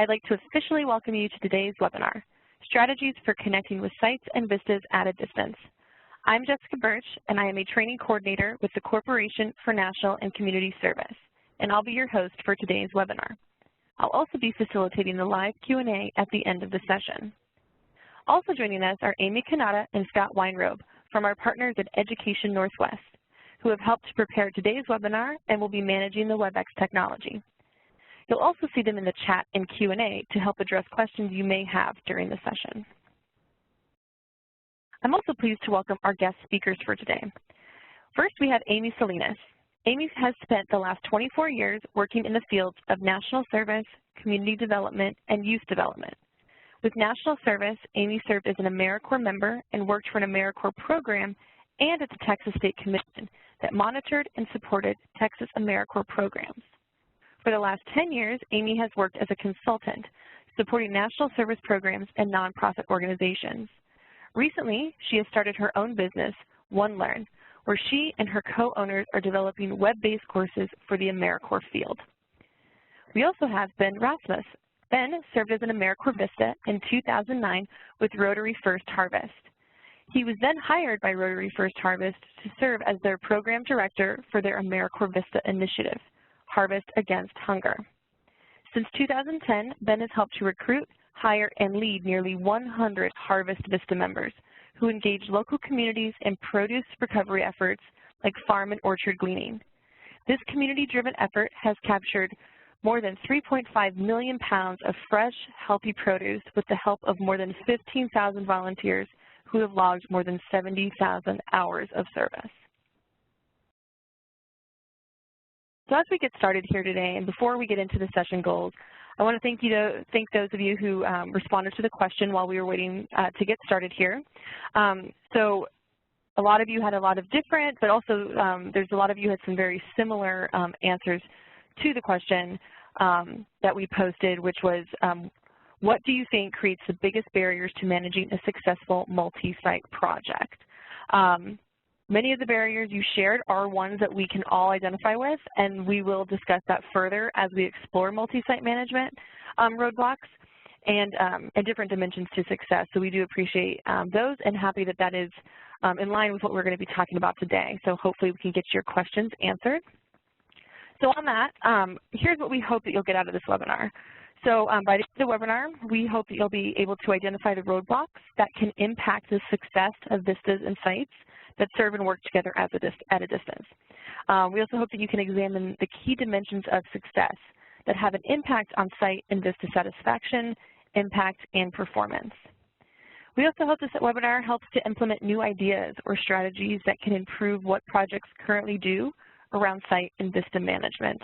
I'd like to officially welcome you to today's webinar, Strategies for Connecting with Sites and Vistas at a Distance. I'm Jessica Birch, and I am a training coordinator with the Corporation for National and Community Service, and I'll be your host for today's webinar. I'll also be facilitating the live Q&A at the end of the session. Also joining us are Amy Kanata and Scott Weinrobe from our partners at Education Northwest, who have helped to prepare today's webinar and will be managing the WebEx technology. You'll also see them in the chat and Q&A to help address questions you may have during the session. I'm also pleased to welcome our guest speakers for today. First, we have Amy Salinas. Amy has spent the last 24 years working in the fields of national service, community development, and youth development. With national service, Amy served as an AmeriCorps member and worked for an AmeriCorps program and at the Texas State Commission that monitored and supported Texas AmeriCorps programs. For the last 10 years, Amy has worked as a consultant, supporting national service programs and nonprofit organizations. Recently, she has started her own business, OneLearn, where she and her co-owners are developing web-based courses for the AmeriCorps field. We also have Ben Rasmus. Ben served as an AmeriCorps Vista in 2009 with Rotary First Harvest. He was then hired by Rotary First Harvest to serve as their program director for their AmeriCorps Vista initiative, Harvest Against Hunger. Since 2010, Ben has helped to recruit, hire, and lead nearly 100 Harvest Vista members who engage local communities in produce recovery efforts like farm and orchard gleaning. This community-driven effort has captured more than 3.5 million pounds of fresh, healthy produce with the help of more than 15,000 volunteers who have logged more than 70,000 hours of service. So as we get started here today, and before we get into the session goals, I want to thank those of you who responded to the question while we were waiting to get started here. So a lot of you had a lot of different, but also there's a lot of you had some very similar answers to the question that we posted, which was, what do you think creates the biggest barriers to managing a successful multi-site project? Many of the barriers you shared are ones that we can all identify with, and we will discuss that further as we explore multi-site management roadblocks and different dimensions to success. So we do appreciate those and happy that that is in line with what we're going to be talking about today. So hopefully we can get your questions answered. So on that, here's what we hope that you'll get out of this webinar. So by the end of the webinar, we hope that you'll be able to identify the roadblocks that can impact the success of vistas and sites that serve and work together at a distance. We also hope that you can examine the key dimensions of success that have an impact on site and vista satisfaction, impact, and performance. We also hope this webinar helps to implement new ideas or strategies that can improve what projects currently do around site and vista management.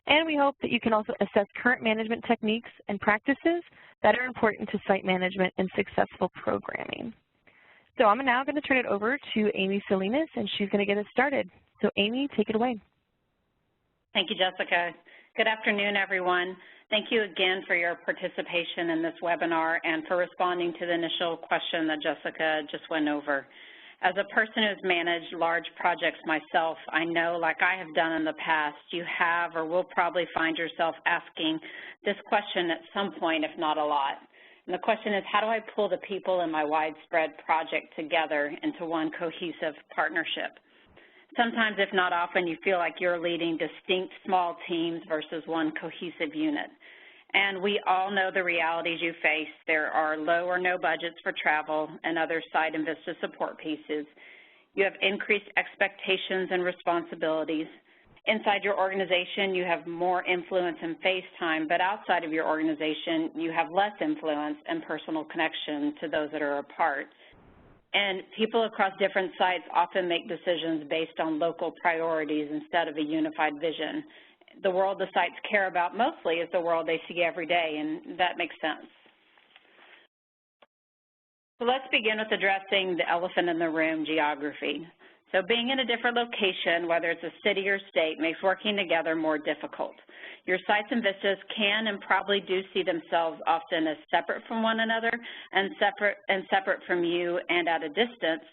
And we hope that you can also assess current management techniques and practices that are important to site management and successful programming. So I'm now going to turn it over to Amy Salinas, and she's going to get us started. So Amy, take it away. Thank you, Jessica. Good afternoon, everyone. Thank you again for your participation in this webinar and for responding to the initial question that Jessica just went over. As a person who's managed large projects myself, I know, like I have done in the past, you have or will probably find yourself asking this question at some point, if not a lot. And the question is, how do I pull the people in my widespread project together into one cohesive partnership? Sometimes, if not often, you feel like you're leading distinct small teams versus one cohesive unit. And we all know the realities you face. There are low or no budgets for travel and other site and vista support pieces. You have increased expectations and responsibilities. Inside your organization, you have more influence and face time, but outside of your organization, you have less influence and personal connection to those that are apart. And people across different sites often make decisions based on local priorities instead of a unified vision. The world the sites care about mostly is the world they see every day, and that makes sense. So let's begin with addressing the elephant in the room, geography. So being in a different location, whether it's a city or state, makes working together more difficult. Your sites and vistas can and probably do see themselves often as separate from one another and separate from you and at a distance.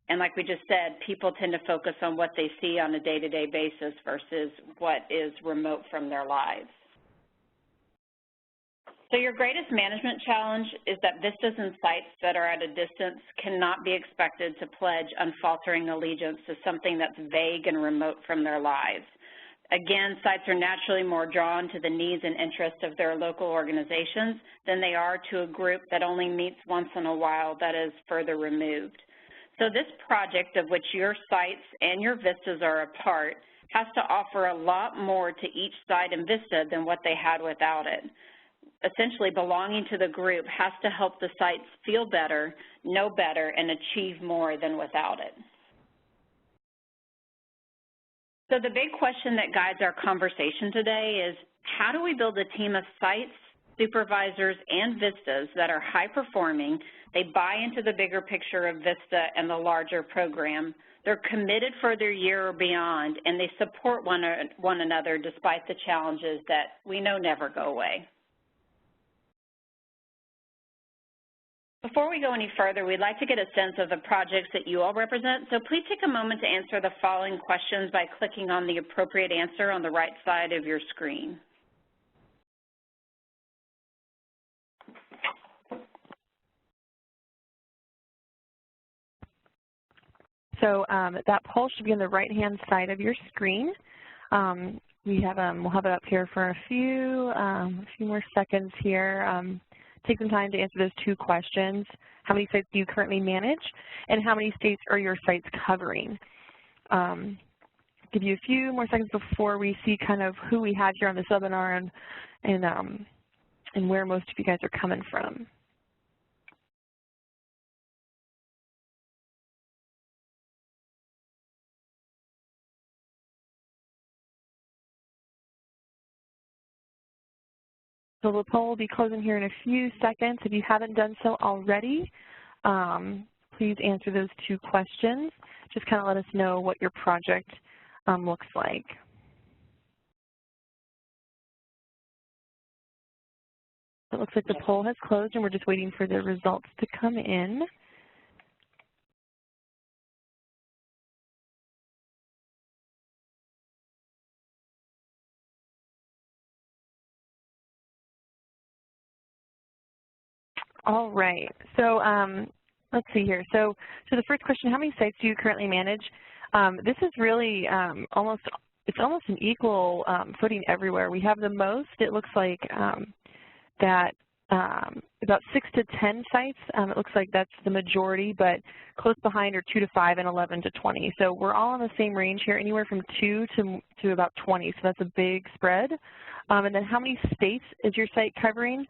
And like we just said, people tend to focus on what they see on a day-to-day basis versus what is remote from their lives. So your greatest management challenge is that vistas and sites that are at a distance cannot be expected to pledge unfaltering allegiance to something that's vague and remote from their lives. Again, sites are naturally more drawn to the needs and interests of their local organizations than they are to a group that only meets once in a while that is further removed. So this project, of which your sites and your vistas are a part, has to offer a lot more to each site and vista than what they had without it. Essentially, belonging to the group has to help the sites feel better, know better, and achieve more than without it. So the big question that guides our conversation today is, how do we build a team of sites, supervisors, and vistas that are high-performing? They buy into the bigger picture of VISTA and the larger program. They're committed for their year or beyond, and they support one another despite the challenges that we know never go away. Before we go any further, we'd like to get a sense of the projects that you all represent, so please take a moment to answer the following questions by clicking on the appropriate answer on the right side of your screen. So that poll should be on the right-hand side of your screen. We'll have it up here for a few more seconds here. Take some time to answer those two questions. How many sites do you currently manage, and how many states are your sites covering? Give you a few more seconds before we see kind of who we have here on this webinar and where most of you guys are coming from. So the poll will be closing here in a few seconds. If you haven't done so already, please answer those two questions. Just kind of let us know what your project looks like. It looks like the poll has closed, and we're just waiting for the results to come in. All right. So let's see here. So the first question: how many sites do you currently manage? This is really almost an equal footing everywhere. We have the most. It looks like that about 6 to 10 sites. It looks like that's the majority, but close behind are 2 to 5 and 11 to 20. So we're all in the same range here, anywhere from 2 to about 20. So that's a big spread. And then how many states is your site covering?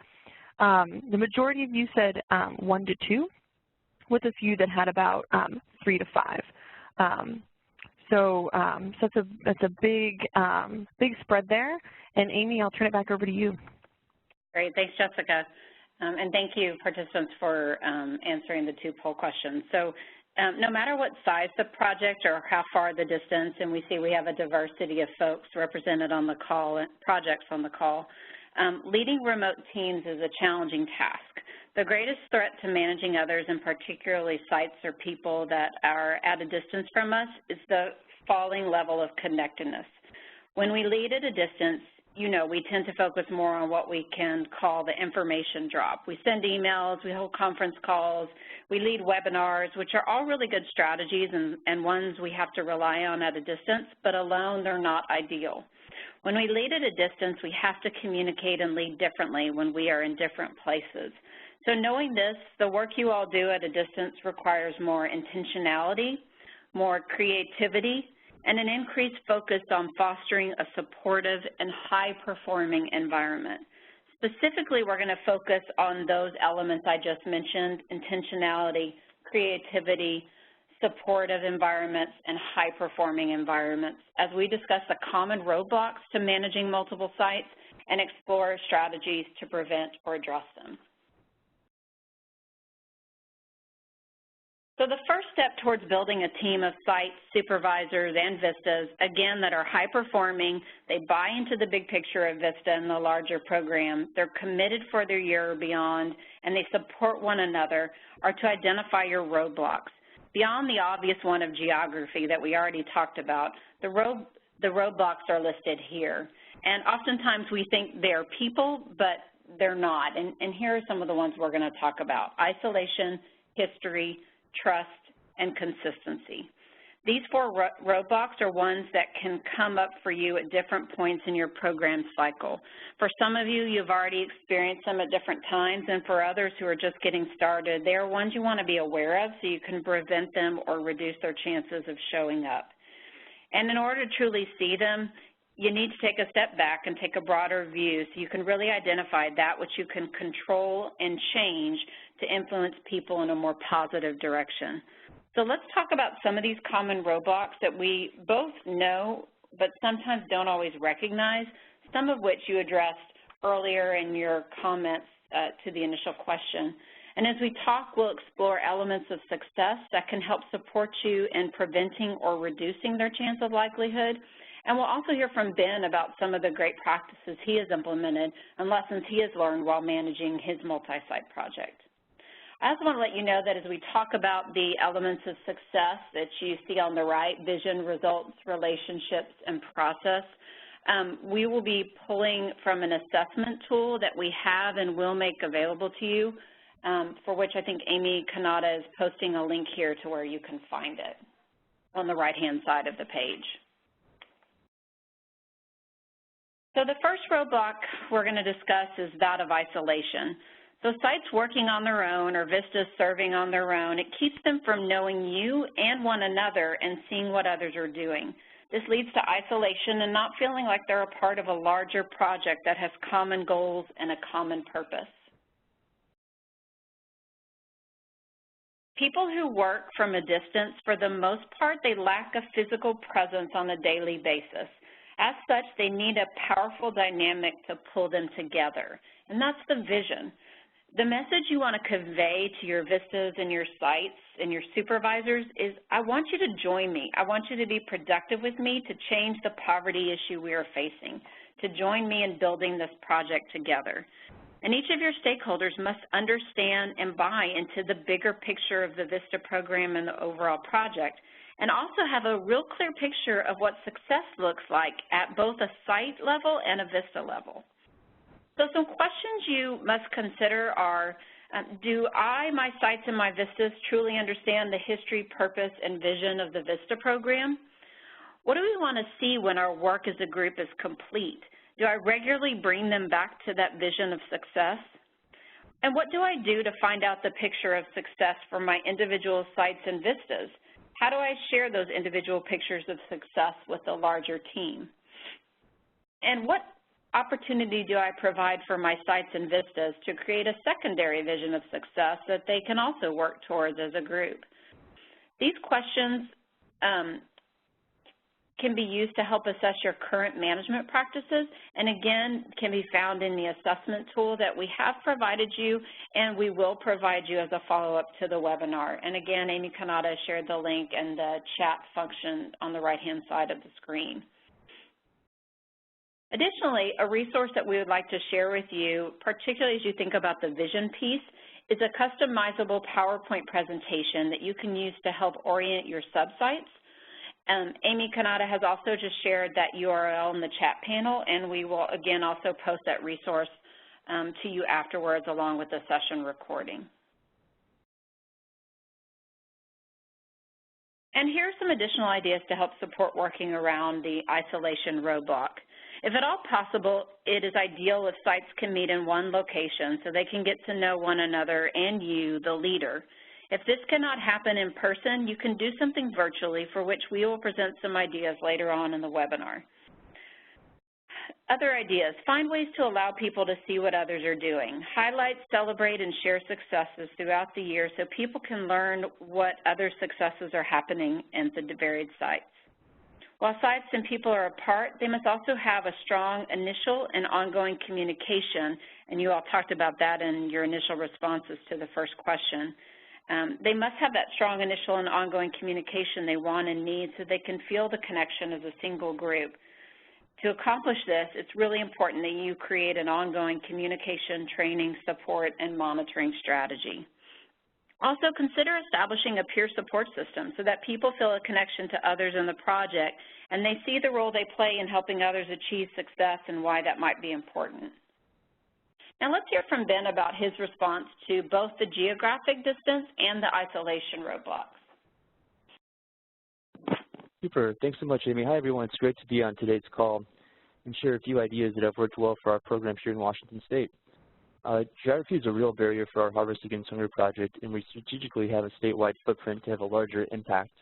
The majority of you said 1 to 2, with a few that had about 3 to 5. So that's a big spread there. And Amy, I'll turn it back over to you. Great, thanks, Jessica. And thank you, participants, for answering the two poll questions. So no matter what size the project or how far the distance, and we see we have a diversity of folks represented on the call, projects on the call, leading remote teams is a challenging task. The greatest threat to managing others, and particularly sites or people that are at a distance from us, is the falling level of connectedness. When we lead at a distance, you know, we tend to focus more on what we can call the information drop. We send emails, we hold conference calls, we lead webinars, which are all really good strategies and ones we have to rely on at a distance, but alone they're not ideal. When we lead at a distance, we have to communicate and lead differently when we are in different places. So knowing this, the work you all do at a distance requires more intentionality, more creativity, and an increased focus on fostering a supportive and high-performing environment. Specifically, we're going to focus on those elements I just mentioned: intentionality, creativity, supportive environments, and high-performing environments, as we discuss the common roadblocks to managing multiple sites and explore strategies to prevent or address them. So the first step towards building a team of sites, supervisors, and VISTAs, again, that are high-performing, they buy into the big picture of VISTA and the larger program, they're committed for their year or beyond, and they support one another, are to identify your roadblocks. Beyond the obvious one of geography that we already talked about, the roadblocks are listed here. And oftentimes we think they're people, but they're not. And here are some of the ones we're going to talk about: isolation, history, trust, and consistency. These 4 roadblocks are ones that can come up for you at different points in your program cycle. For some of you, you've already experienced them at different times, and for others who are just getting started, they are ones you want to be aware of so you can prevent them or reduce their chances of showing up. And in order to truly see them, you need to take a step back and take a broader view so you can really identify that which you can control and change to influence people in a more positive direction. So let's talk about some of these common roadblocks that we both know but sometimes don't always recognize, some of which you addressed earlier in your comments to the initial question. And as we talk, we'll explore elements of success that can help support you in preventing or reducing their chance of likelihood. And we'll also hear from Ben about some of the great practices he has implemented and lessons he has learned while managing his multi-site project. I also want to let you know that as we talk about the elements of success that you see on the right, vision, results, relationships, and process, we will be pulling from an assessment tool that we have and will make available to you, for which I think Amy Kanata is posting a link here to where you can find it on the right-hand side of the page. So the first roadblock we're going to discuss is that of isolation. So sites working on their own or vistas serving on their own, it keeps them from knowing you and one another and seeing what others are doing. This leads to isolation and not feeling like they're a part of a larger project that has common goals and a common purpose. People who work from a distance, for the most part, they lack a physical presence on a daily basis. As such, they need a powerful dynamic to pull them together, and that's the vision. The message you want to convey to your vistas and your sites and your supervisors is, I want you to join me. I want you to be productive with me to change the poverty issue we are facing, to join me in building this project together. And each of your stakeholders must understand and buy into the bigger picture of the VISTA program and the overall project, and also have a real clear picture of what success looks like at both a site level and a VISTA level. So some questions you must consider are, do I, my sites, and my vistas truly understand the history, purpose, and vision of the VISTA program? What do we want to see when our work as a group is complete? Do I regularly bring them back to that vision of success? And what do I do to find out the picture of success for my individual sites and vistas? How do I share those individual pictures of success with a larger team? And what opportunity do I provide for my sites and vistas to create a secondary vision of success that they can also work towards as a group? These questions can be used to help assess your current management practices, and again, can be found in the assessment tool that we have provided you, and we will provide you as a follow-up to the webinar. And again, Amy Kanata shared the link and the chat function on the right-hand side of the screen. Additionally, a resource that we would like to share with you, particularly as you think about the vision piece, is a customizable PowerPoint presentation that you can use to help orient your subsites. Amy Kanata has also just shared that URL in the chat panel, and we will again also post that resource to you afterwards along with the session recording. And here are some additional ideas to help support working around the isolation roadblock. If at all possible, it is ideal if sites can meet in one location so they can get to know one another and you, the leader. If this cannot happen in person, you can do something virtually, for which we will present some ideas later on in the webinar. Other ideas: find ways to allow people to see what others are doing. Highlight, celebrate, and share successes throughout the year so people can learn what other successes are happening in the varied sites. While sites and people are apart, they must also have a strong initial and ongoing communication, and you all talked about that in your initial responses to the first question. They must have that strong initial and ongoing communication they want and need so they can feel the connection as a single group. To accomplish this, it's really important that you create an ongoing communication, training, support, and monitoring strategy. Also, consider establishing a peer support system so that people feel a connection to others in the project and they see the role they play in helping others achieve success and why that might be important. And let's hear from Ben about his response to both the geographic distance and the isolation roadblocks. Super. Thanks so much, Amy. Hi, everyone. It's great to be on today's call and share a few ideas that have worked well for our program here in Washington State. Geography is a real barrier for our Harvest Against Hunger project, and we strategically have a statewide footprint to have a larger impact.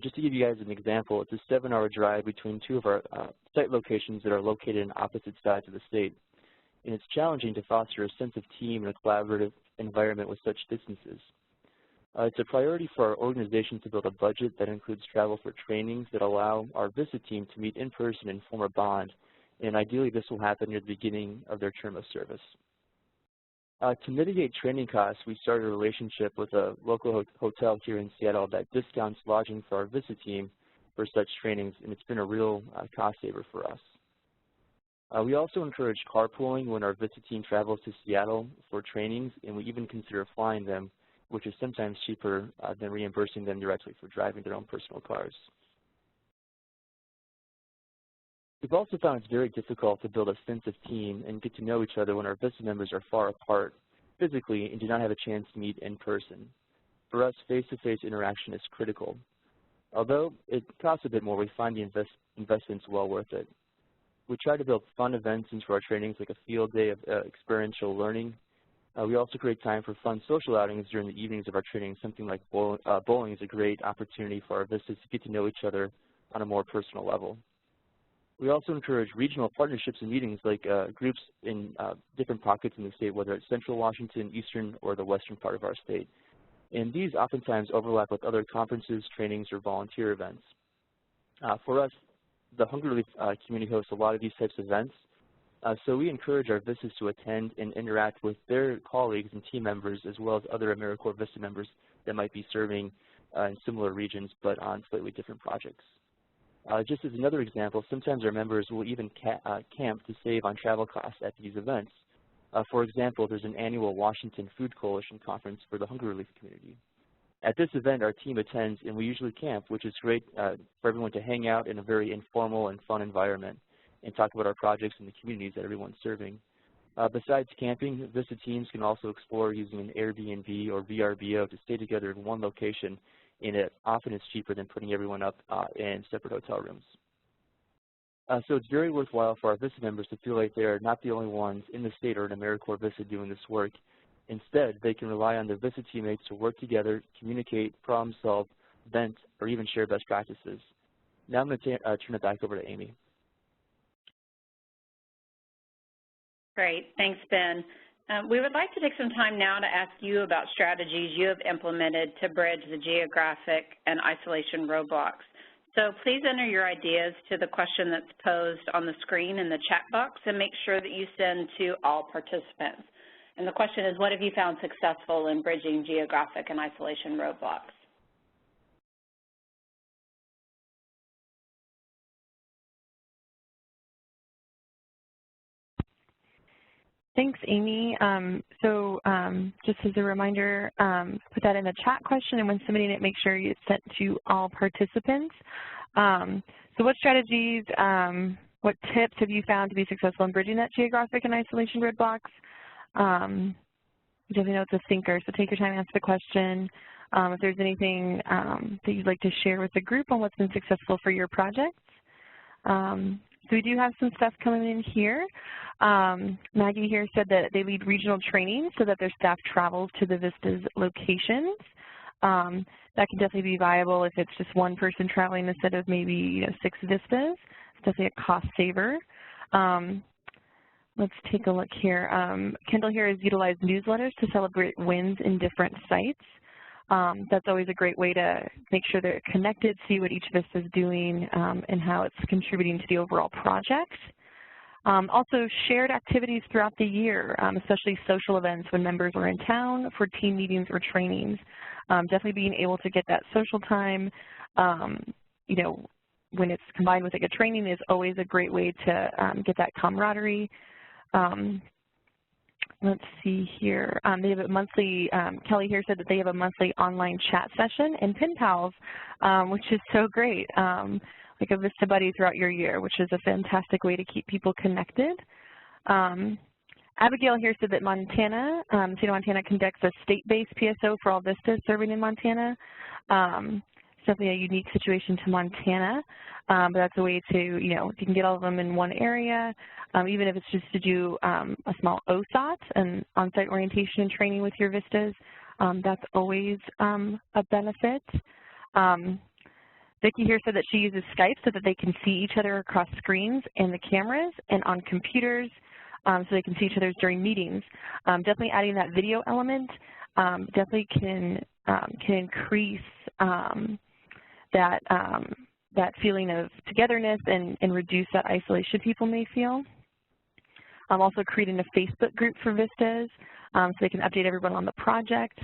Just to give you guys an example, it's a 7-hour drive between two of our site locations that are located on opposite sides of the state. And it's challenging to foster a sense of team and a collaborative environment with such distances. It's a priority for our organization to build a budget that includes travel for trainings that allow our VISTA team to meet in person and form a bond, and ideally this will happen near the beginning of their term of service. To mitigate training costs, we started a relationship with a local hotel here in Seattle that discounts lodging for our VISTA team for such trainings, and it's been a real cost saver for us. We also encourage carpooling when our VISTA team travels to Seattle for trainings, and we even consider flying them, which is sometimes cheaper than reimbursing them directly for driving their own personal cars. We've also found it's very difficult to build a sense of team and get to know each other when our VISTA members are far apart physically and do not have a chance to meet in person. For us, face-to-face interaction is critical. Although it costs a bit more, we find the investments well worth it. We try to build fun events into our trainings, like a field day of experiential learning. We also create time for fun social outings during the evenings of our training. Something like bowling is a great opportunity for our visitors to get to know each other on a more personal level. We also encourage regional partnerships and meetings, like groups in different pockets in the state, whether it's central Washington, eastern, or the western part of our state. And these oftentimes overlap with other conferences, trainings, or volunteer events. For us, the Hunger Relief community hosts a lot of these types of events. So we encourage our VISTAs to attend and interact with their colleagues and team members, as well as other AmeriCorps VISTA members that might be serving in similar regions, but on slightly different projects. Just as another example, sometimes our members will even camp to save on travel costs at these events. For example, there's an annual Washington Food Coalition conference for the Hunger Relief community. At this event, our team attends, and we usually camp, which is great for everyone to hang out in a very informal and fun environment and talk about our projects and the communities that everyone's serving. Besides camping, VISTA teams can also explore using an Airbnb or VRBO to stay together in one location, and it often is cheaper than putting everyone up in separate hotel rooms. So it's very worthwhile for our VISTA members to feel like they are not the only ones in the state or in AmeriCorps VISTA doing this work. Instead, they can rely on their VISTA teammates to work together, communicate, problem solve, vent, or even share best practices. Now I'm going to turn it back over to Amy. Great. Thanks, Ben. We would like to take some time now to ask you about strategies you have implemented to bridge the geographic and isolation roadblocks. So please enter your ideas to the question that's posed on the screen in the chat box, and make sure that you send to all participants. And the question is, what have you found successful in bridging geographic and isolation roadblocks? Thanks, Amy. Just as a reminder, put that in the chat question, and when submitting it, make sure it's sent to all participants. So what strategies, what tips have you found to be successful in bridging that geographic and isolation roadblocks? Definitely know it's a thinker, so take your time and answer the question. If there's anything that you'd like to share with the group on what's been successful for your projects. So we do have some stuff coming in here. Maggie here said that they lead regional training so that their staff travels to the VISTA's locations. That can definitely be viable if it's just one person traveling instead of maybe 6 VISTAs. It's definitely a cost saver. Let's take a look here. Kendall here has utilized newsletters to celebrate wins in different sites. That's always a great way to make sure they're connected, see what each VISTA is doing, and how it's contributing to the overall project. Also, shared activities throughout the year, especially social events when members are in town for team meetings or trainings. Definitely being able to get that social time, when it's combined with like a training is always a great way to get that camaraderie. Let's see here. They have a monthly, Kelly here said that they have a monthly online chat session and pen pals, which is so great, like a VISTA buddy throughout your year, which is a fantastic way to keep people connected. Abigail here said that Montana, state of Montana conducts a state-based PSO for all vistas serving in Montana. It's definitely a unique situation to Montana, but that's a way to, you know, if you can get all of them in one area, even if it's just to do a small OSOT, an on-site orientation and training with your vistas, that's always a benefit. Vicki here said that she uses Skype so that they can see each other across screens and the cameras and on computers so they can see each other during meetings. Definitely adding that video element definitely can increase that feeling of togetherness and reduce that isolation people may feel. Also creating a Facebook group for vistas so they can update everyone on the project,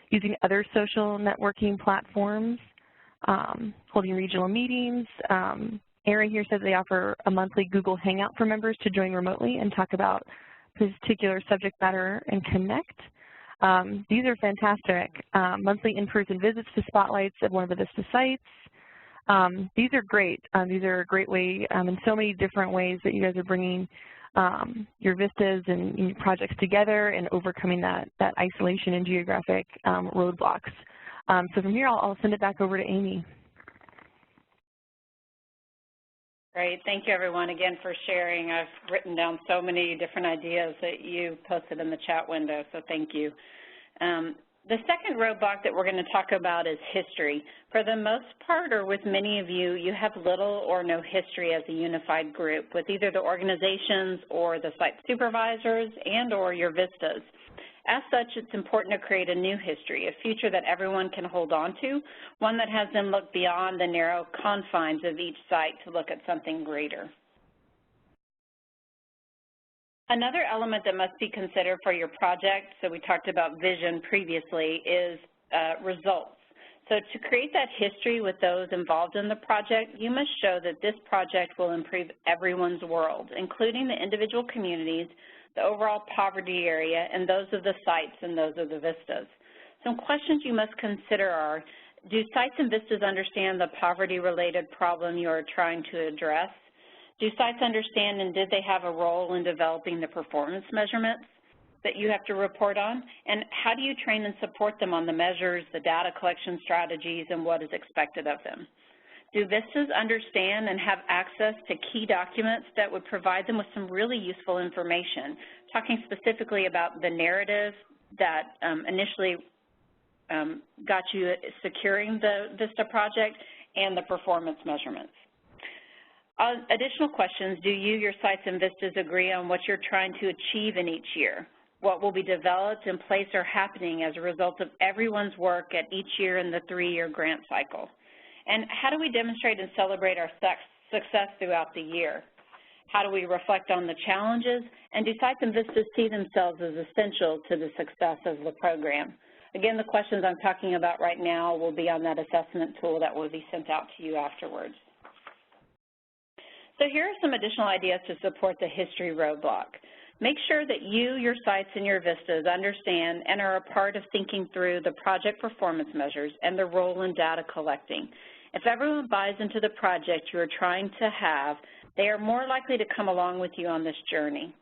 using other social networking platforms, holding regional meetings. Erin here says they offer a monthly Google Hangout for members to join remotely and talk about particular subject matter and connect. These are fantastic. Monthly in-person visits to spotlights at one of the VISTA sites. These are great. These are a great way in so many different ways that you guys are bringing your vistas and your projects together and overcoming that isolation and geographic roadblocks. So from here, I'll send it back over to Amy. Great. Thank you, everyone, again, for sharing. I've written down so many different ideas that you posted in the chat window, so thank you. The second roadblock that we're going to talk about is history. For the most part, or with many of you, you have little or no history as a unified group with either the organizations or the site supervisors and or your vistas. As such, it's important to create a new history, a future that everyone can hold on to, one that has them look beyond the narrow confines of each site to look at something greater. Another element that must be considered for your project, so we talked about vision previously, is results. So to create that history with those involved in the project, you must show that this project will improve everyone's world, including the individual communities, the overall poverty area, and those of the sites and those of the vistas. Some questions you must consider are, do sites and vistas understand the poverty-related problem you are trying to address? Do sites understand and did they have a role in developing the performance measurements that you have to report on? And how do you train and support them on the measures, the data collection strategies, and what is expected of them? Do vistas understand and have access to key documents that would provide them with some really useful information, talking specifically about the narrative that initially got you securing the VISTA project and the performance measurements? Additional questions, do you, your sites, and vistas agree on what you're trying to achieve in each year? What will be developed in place or happening as a result of everyone's work at each year in the 3-year grant cycle? And how do we demonstrate and celebrate our success throughout the year? How do we reflect on the challenges? And do sites and vistas see themselves as essential to the success of the program? Again, the questions I'm talking about right now will be on that assessment tool that will be sent out to you afterwards. So here are some additional ideas to support the history roadblock. Make sure that you, your sites, and your vistas understand and are a part of thinking through the project performance measures and their role in data collecting. If everyone buys into the project you are trying to have, they are more likely to come along with you on this journey.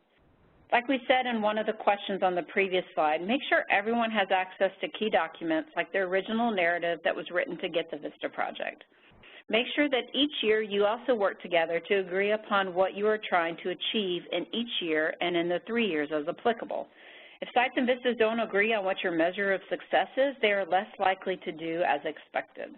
Like we said in one of the questions on the previous slide, make sure everyone has access to key documents like the original narrative that was written to get the VISTA project. Make sure that each year you also work together to agree upon what you are trying to achieve in each year and in the 3 years as applicable. If sites and vistas don't agree on what your measure of success is, they are less likely to do as expected.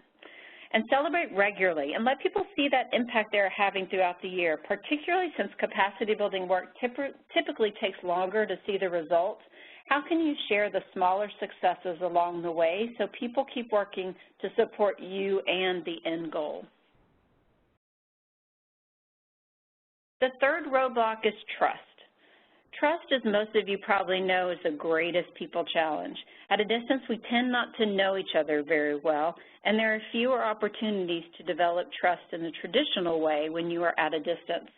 And celebrate regularly and let people see that impact they're having throughout the year, particularly since capacity building work typically takes longer to see the results. How can you share the smaller successes along the way so people keep working to support you and the end goal? The third roadblock is trust. Trust, as most of you probably know, is the greatest people challenge. At a distance, we tend not to know each other very well, and there are fewer opportunities to develop trust in the traditional way when you are at a distance.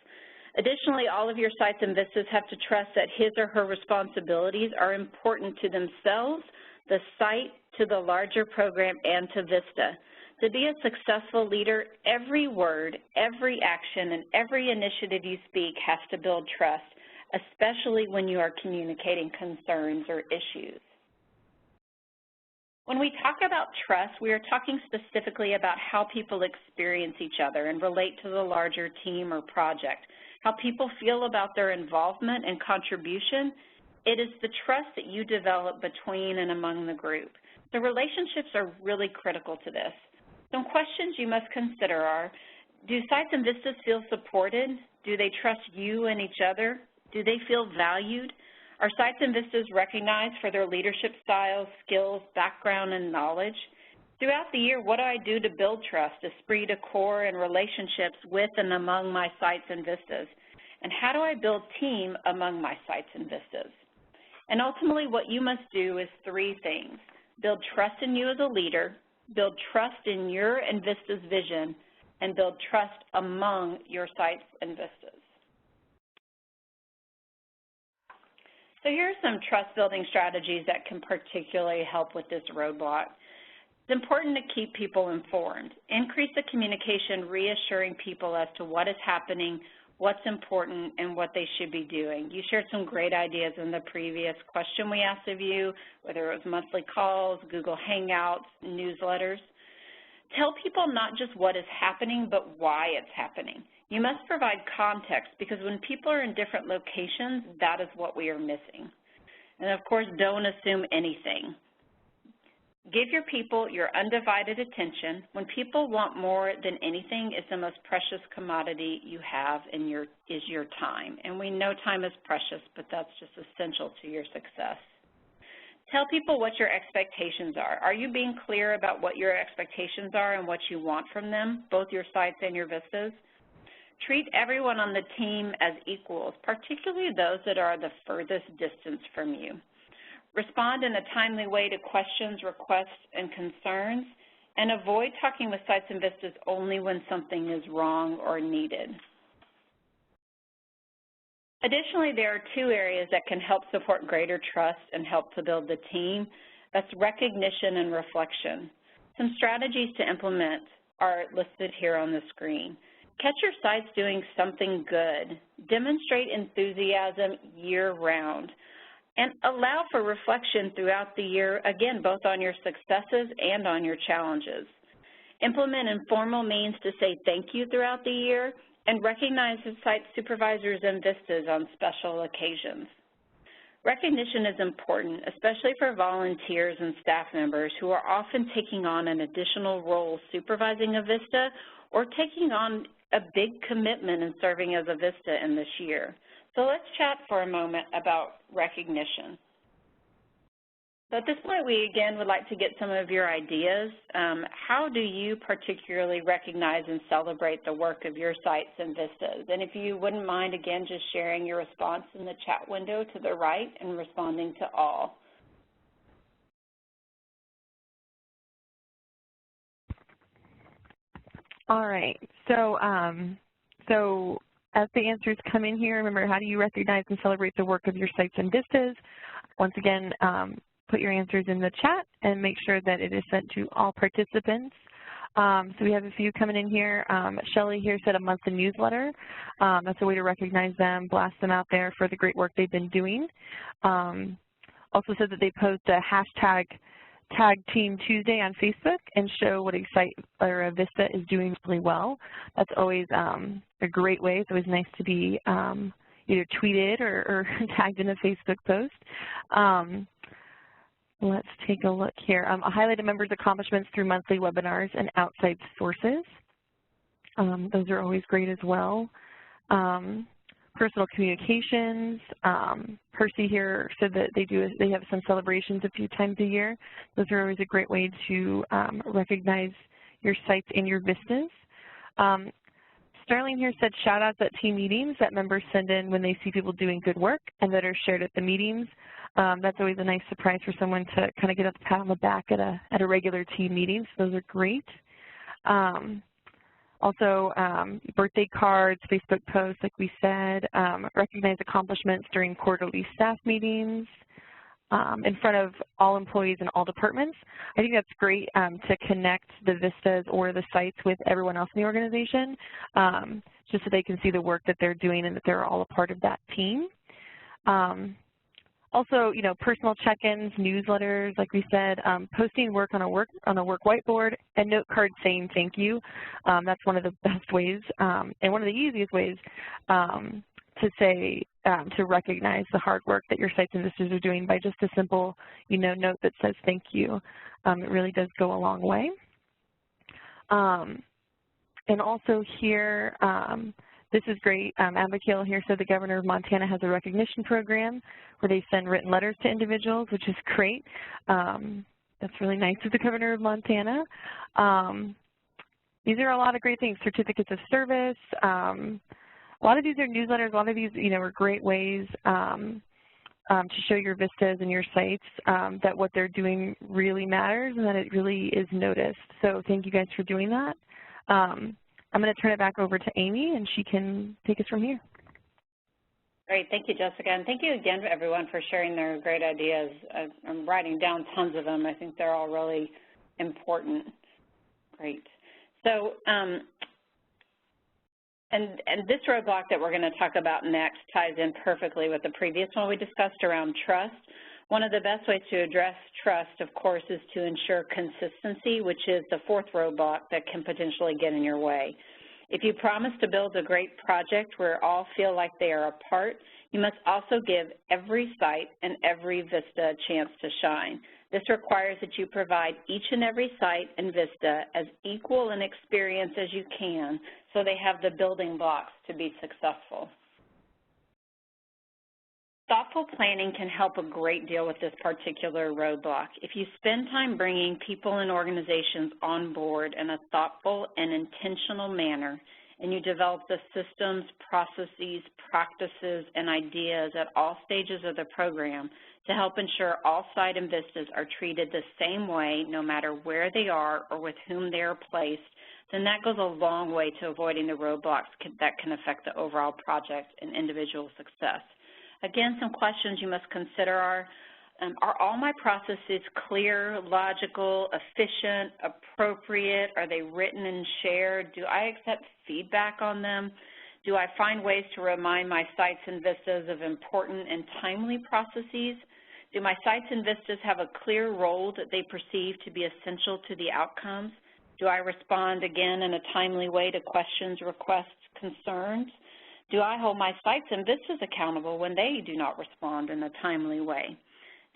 Additionally, all of your sites and vistas have to trust that his or her responsibilities are important to themselves, the site, to the larger program, and to VISTA. To be a successful leader, every word, every action, and every initiative you speak has to build trust, especially when you are communicating concerns or issues. When we talk about trust, we are talking specifically about how people experience each other and relate to the larger team or project, how people feel about their involvement and contribution. It is the trust that you develop between and among the group. The relationships are really critical to this. Some questions you must consider are, do sites and vistas feel supported? Do they trust you and each other? Do they feel valued? Are sites and vistas recognized for their leadership styles, skills, background, and knowledge? Throughout the year, what do I do to build trust, esprit de corps, and relationships with and among my sites and vistas? And how do I build team among my sites and vistas? And ultimately, what you must do is 3 things. Build trust in you as a leader, build trust in your and Vista's vision, and build trust among your sites and vistas. So here are some trust-building strategies that can particularly help with this roadblock. It's important to keep people informed. Increase the communication, reassuring people as to what is happening, what's important, and what they should be doing. You shared some great ideas in the previous question we asked of you, whether it was monthly calls, Google Hangouts, newsletters. Tell people not just what is happening, but why it's happening. You must provide context, because when people are in different locations, that is what we are missing. And of course, don't assume anything. Give your people your undivided attention. When people want more than anything, it's the most precious commodity you have is your time. And we know time is precious, but that's just essential to your success. Tell people what your expectations are. Are you being clear about what your expectations are and what you want from them, both your sites and your vistas? Treat everyone on the team as equals, particularly those that are the furthest distance from you. Respond in a timely way to questions, requests, and concerns, and avoid talking with sites and vistas only when something is wrong or needed. Additionally, there are 2 areas that can help support greater trust and help to build the team. That's recognition and reflection. Some strategies to implement are listed here on the screen. Catch your sites doing something good. Demonstrate enthusiasm year-round. And allow for reflection throughout the year, again, both on your successes and on your challenges. Implement informal means to say thank you throughout the year, and recognize the site supervisors and vistas on special occasions. Recognition is important, especially for volunteers and staff members who are often taking on an additional role supervising a vista or taking on a big commitment in serving as a vista in this year. So let's chat for a moment about recognition. So at this point, we again would like to get some of your ideas. How do you particularly recognize and celebrate the work of your sites and vistas? And if you wouldn't mind, again, just sharing your response in the chat window to the right and responding to all. All right. So as the answers come in here, remember, how do you recognize and celebrate the work of your sites and vistas? Once again, put your answers in the chat and make sure that it is sent to all participants. So we have a few coming in here. Shelly here said a monthly newsletter. That's a way to recognize them, blast them out there for the great work they've been doing. Also said that they post a hashtag Tag Team Tuesday on Facebook and show what a site or a vista is doing really well. That's always a great way. It's always nice to be either tweeted or tagged in a Facebook post. Let's take a look here. Highlight a member's accomplishments through monthly webinars and outside sources. Those are always great as well. Personal communications. Percy here said that they have some celebrations a few times a year. Those are always a great way to recognize your sites and your vistas. Starling here said shout-outs at team meetings that members send in when they see people doing good work and that are shared at the meetings. That's always a nice surprise for someone to kind of get a pat on the back at a regular team meeting. So those are great. Also, birthday cards, Facebook posts, like we said, recognize accomplishments during quarterly staff meetings in front of all employees in all departments. I think that's great to connect the vistas or the sites with everyone else in the organization, just so they can see the work that they're doing and that they're all a part of that team. Also, personal check-ins, newsletters, like we said, posting work on a work whiteboard, and note cards saying thank you. That's one of the best ways and one of the easiest ways to recognize the hard work that your sites and vistas are doing by just a simple, note that says thank you. It really does go a long way. And also here, this is great. Abigail here said the governor of Montana has a recognition program where they send written letters to individuals, which is great. That's really nice of the governor of Montana. These are a lot of great things, certificates of service. A lot of these are newsletters. A lot of these, are great ways to show your vistas and your sites that what they're doing really matters and that it really is noticed. So thank you guys for doing that. I'm going to turn it back over to Amy, and she can take us from here. Great. Thank you, Jessica. And thank you again, everyone, for sharing their great ideas. I'm writing down tons of them. I think they're all really important. Great. So, and this roadblock that we're going to talk about next ties in perfectly with the previous one we discussed around trust. One of the best ways to address trust, of course, is to ensure consistency, which is the fourth roadblock that can potentially get in your way. If you promise to build a great project where all feel like they are a part, you must also give every site and every vista a chance to shine. This requires that you provide each and every site and vista as equal an experience as you can so they have the building blocks to be successful. Thoughtful planning can help a great deal with this particular roadblock. If you spend time bringing people and organizations on board in a thoughtful and intentional manner, and you develop the systems, processes, practices, and ideas at all stages of the program to help ensure all site and vistas are treated the same way no matter where they are or with whom they are placed, then that goes a long way to avoiding the roadblocks that can affect the overall project and individual success. Again, some questions you must consider are all my processes clear, logical, efficient, appropriate? Are they written and shared? Do I accept feedback on them? Do I find ways to remind my sites and vistas of important and timely processes? Do my sites and vistas have a clear role that they perceive to be essential to the outcomes? Do I respond again in a timely way to questions, requests, concerns? Do I hold my sites and vistas accountable when they do not respond in a timely way?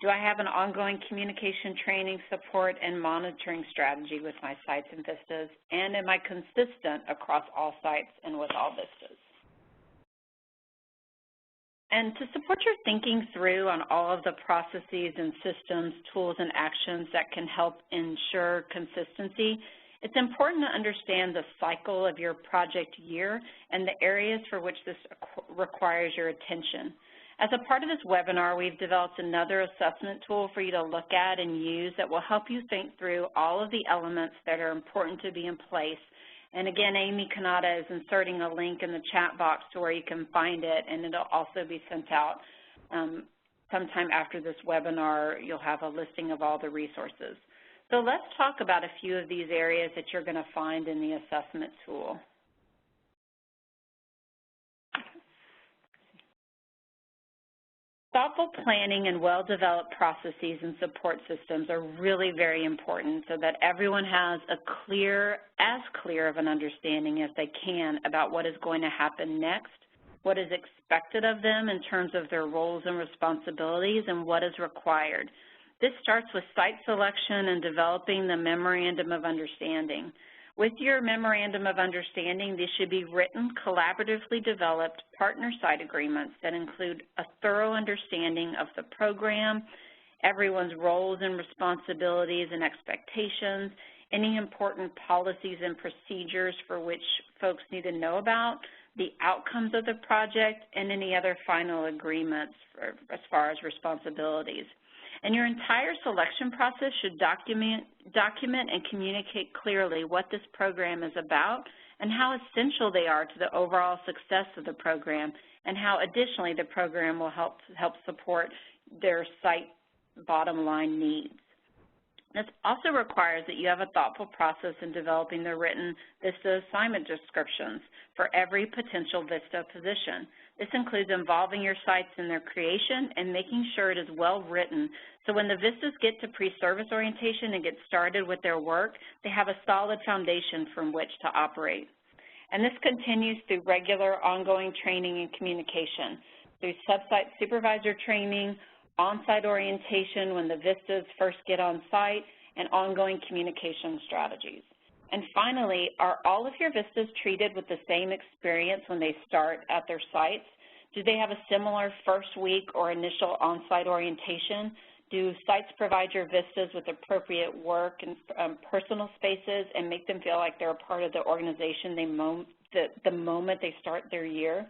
Do I have an ongoing communication, training, support, and monitoring strategy with my sites and vistas? And am I consistent across all sites and with all vistas? And to support your thinking through on all of the processes and systems, tools, and actions that can help ensure consistency, it's important to understand the cycle of your project year and the areas for which this requires your attention. As a part of this webinar, we've developed another assessment tool for you to look at and use that will help you think through all of the elements that are important to be in place. And again, Amy Kanata is inserting a link in the chat box to where you can find it, and it'll also be sent out sometime after this webinar. You'll have a listing of all the resources. So let's talk about a few of these areas that you're going to find in the assessment tool. Thoughtful planning and well-developed processes and support systems are really very important so that everyone has as clear of an understanding as they can about what is going to happen next, what is expected of them in terms of their roles and responsibilities, and what is required. This starts with site selection and developing the Memorandum of Understanding. With your Memorandum of Understanding, these should be written, collaboratively developed partner site agreements that include a thorough understanding of the program, everyone's roles and responsibilities and expectations, any important policies and procedures for which folks need to know about, the outcomes of the project, and any other final agreements as far as responsibilities. And your entire selection process should document and communicate clearly what this program is about and how essential they are to the overall success of the program, and how additionally the program will help support their site bottom line needs. This also requires that you have a thoughtful process in developing the written VISTA assignment descriptions for every potential VISTA position. This includes involving your sites in their creation and making sure it is well written, so when the VISTAs get to pre-service orientation and get started with their work, they have a solid foundation from which to operate. And this continues through regular ongoing training and communication, through sub-site supervisor training, on-site orientation when the VISTAs first get on site, and ongoing communication strategies. And finally, are all of your VISTAs treated with the same experience when they start at their sites? Do they have a similar first week or initial on-site orientation? Do sites provide your VISTAs with appropriate work and personal spaces and make them feel like they're a part of the organization the moment they start their year?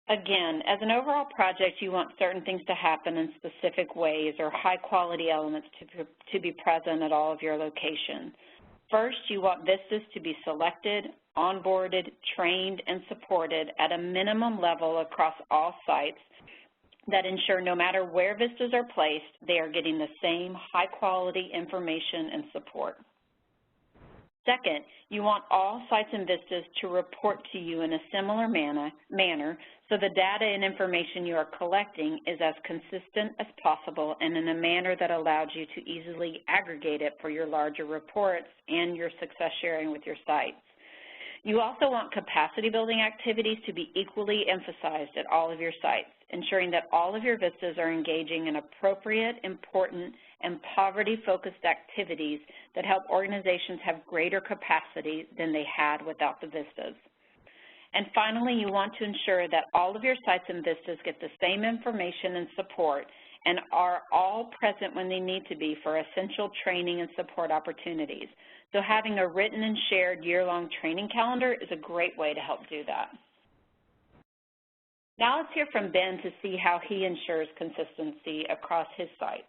Again, as an overall project, you want certain things to happen in specific ways or high-quality elements to be present at all of your locations. First, you want VISTAs to be selected, onboarded, trained, and supported at a minimum level across all sites that ensure no matter where VISTAs are placed, they are getting the same high-quality information and support. Second, you want all sites and VISTAs to report to you in a similar manner so the data and information you are collecting is as consistent as possible and in a manner that allows you to easily aggregate it for your larger reports and your success sharing with your sites. You also want capacity building activities to be equally emphasized at all of your sites, ensuring that all of your VISTAs are engaging in appropriate, important, and poverty-focused activities that help organizations have greater capacity than they had without the VISTAs. And finally, you want to ensure that all of your sites and VISTAs get the same information and support and are all present when they need to be for essential training and support opportunities. So having a written and shared year-long training calendar is a great way to help do that. Now let's hear from Ben to see how he ensures consistency across his sites.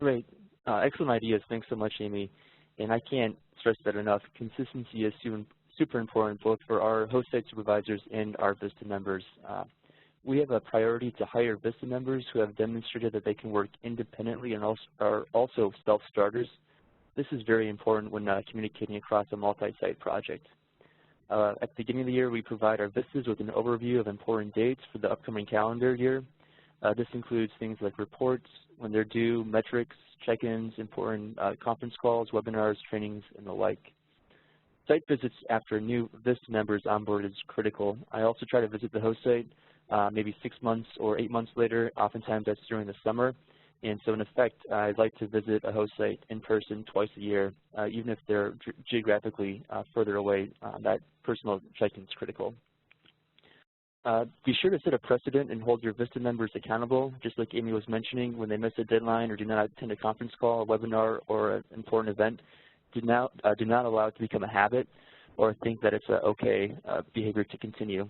Great. Excellent ideas. Thanks so much, Amy. And I can't stress that enough. Consistency is super important both for our host site supervisors and our VISTA members. We have a priority to hire VISTA members who have demonstrated that they can work independently and are also self-starters. This is very important when communicating across a multi-site project. At the beginning of the year, we provide our VISTAs with an overview of important dates for the upcoming calendar year. This includes things like reports, when they're due, metrics, check-ins, important conference calls, webinars, trainings, and the like. Site visits after new VISTA members onboard is critical. I also try to visit the host site maybe 6 months or 8 months later. Oftentimes that's during the summer. And so in effect, I'd like to visit a host site in person twice a year, even if they're geographically further away. That personal check-in is critical. Be sure to set a precedent and hold your VISTA members accountable, just like Amy was mentioning. When they miss a deadline or do not attend a conference call, a webinar, or an important event, do not allow it to become a habit or think that it's okay behavior to continue.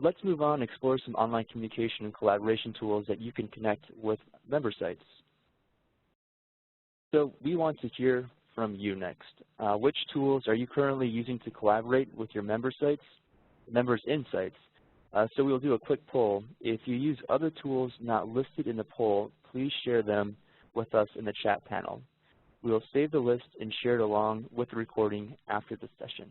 Let's move on and explore some online communication and collaboration tools that you can connect with member sites. So we want to hear from you next. Which tools are you currently using to collaborate with your member sites, members in sites? So we'll do a quick poll. If you use other tools not listed in the poll, please share them with us in the chat panel. We will save the list and share it along with the recording after the session.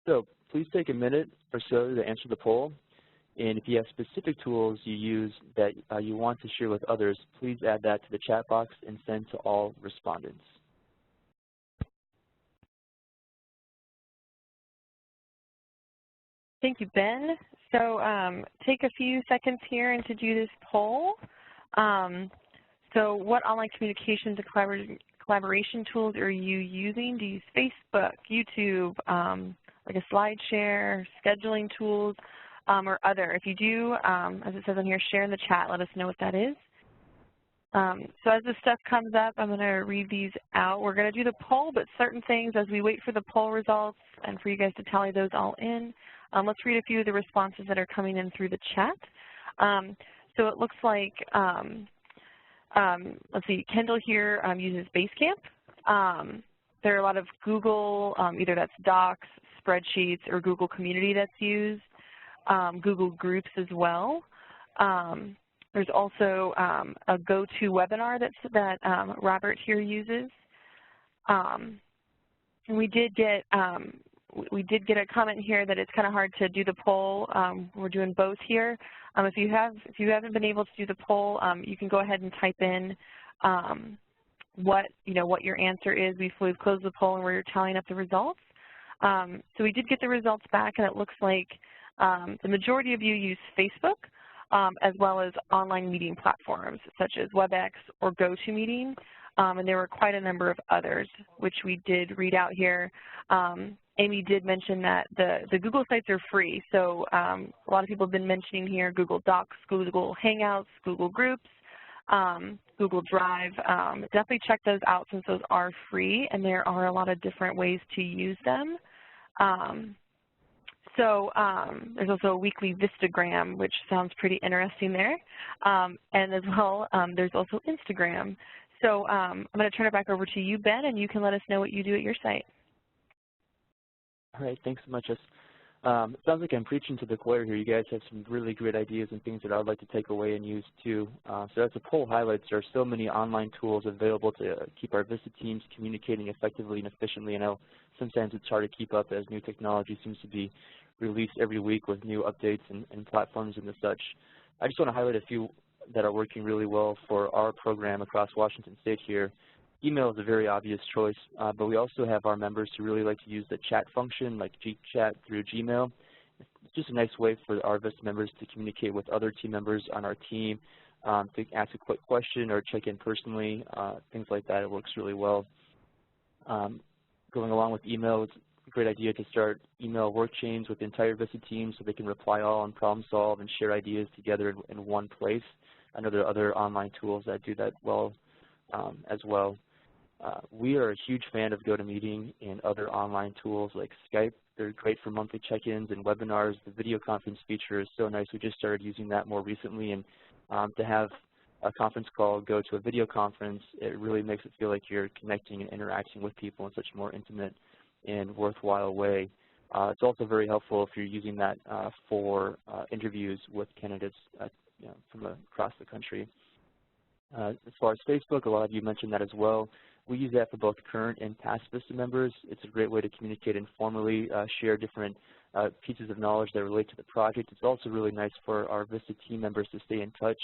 So please take a minute or so to answer the poll. And if you have specific tools you use that you want to share with others, please add that to the chat box and send to all respondents. Thank you, Ben. So take a few seconds here and to do this poll. So what online communications and collaboration tools are you using? Do you use Facebook, YouTube, like a SlideShare, scheduling tools, or other? If you do, as it says on here, share in the chat. Let us know what that is. So as this stuff comes up, I'm going to read these out. We're going to do the poll, but certain things as we wait for the poll results and for you guys to tally those all in. Let's read a few of the responses that are coming in through the chat. So it looks like, let's see, Kendall here uses Basecamp. There are a lot of Google, either that's Docs, spreadsheets, or Google Community that's used. Google Groups as well. There's also a GoToWebinar that Robert here uses. And we did get a comment here that it's kind of hard to do the poll. We're doing both here. If you haven't been able to do the poll, you can go ahead and type in what your answer is. We've closed the poll and we're tallying up the results. So we did get the results back, and it looks like the majority of you use Facebook, as well as online meeting platforms such as WebEx or GoToMeeting, and there were quite a number of others, which we did read out here. Amy did mention that the Google Sites are free, so a lot of people have been mentioning here Google Docs, Google Hangouts, Google Groups, Google Drive. Definitely check those out since those are free, and there are a lot of different ways to use them. There's also a weekly Vistagram, which sounds pretty interesting there. And as well, there's also Instagram. So I'm going to turn it back over to you, Ben, and you can let us know what you do at your site. All right, thanks so much, Jess. It sounds like I'm preaching to the choir here. You guys have some really great ideas and things that I would like to take away and use too. So as the poll highlights, there are so many online tools available to keep our VISTA teams communicating effectively and efficiently. I know sometimes it's hard to keep up as new technology seems to be released every week with new updates and platforms and the such. I just want to highlight a few that are working really well for our program across Washington State here. Email is a very obvious choice, but we also have our members who really like to use the chat function, like GChat through Gmail. It's just a nice way for our VISTA members to communicate with other team members on our team, to ask a quick question or check in personally, things like that. It works really well. Going along with email, it's a great idea to start email work chains with the entire VISTA team so they can reply all and problem solve and share ideas together in one place. I know there are other online tools that do that well as well. We are a huge fan of GoToMeeting and other online tools like Skype. They're great for monthly check-ins and webinars. The video conference feature is so nice. We just started using that more recently, and to have a conference call go to a video conference, it really makes it feel like you're connecting and interacting with people in such a more intimate and worthwhile way. It's also very helpful if you're using that for interviews with candidates from across the country. As far as Facebook, a lot of you mentioned that as well. We use that for both current and past VISTA members. It's a great way to communicate informally, share different pieces of knowledge that relate to the project. It's also really nice for our VISTA team members to stay in touch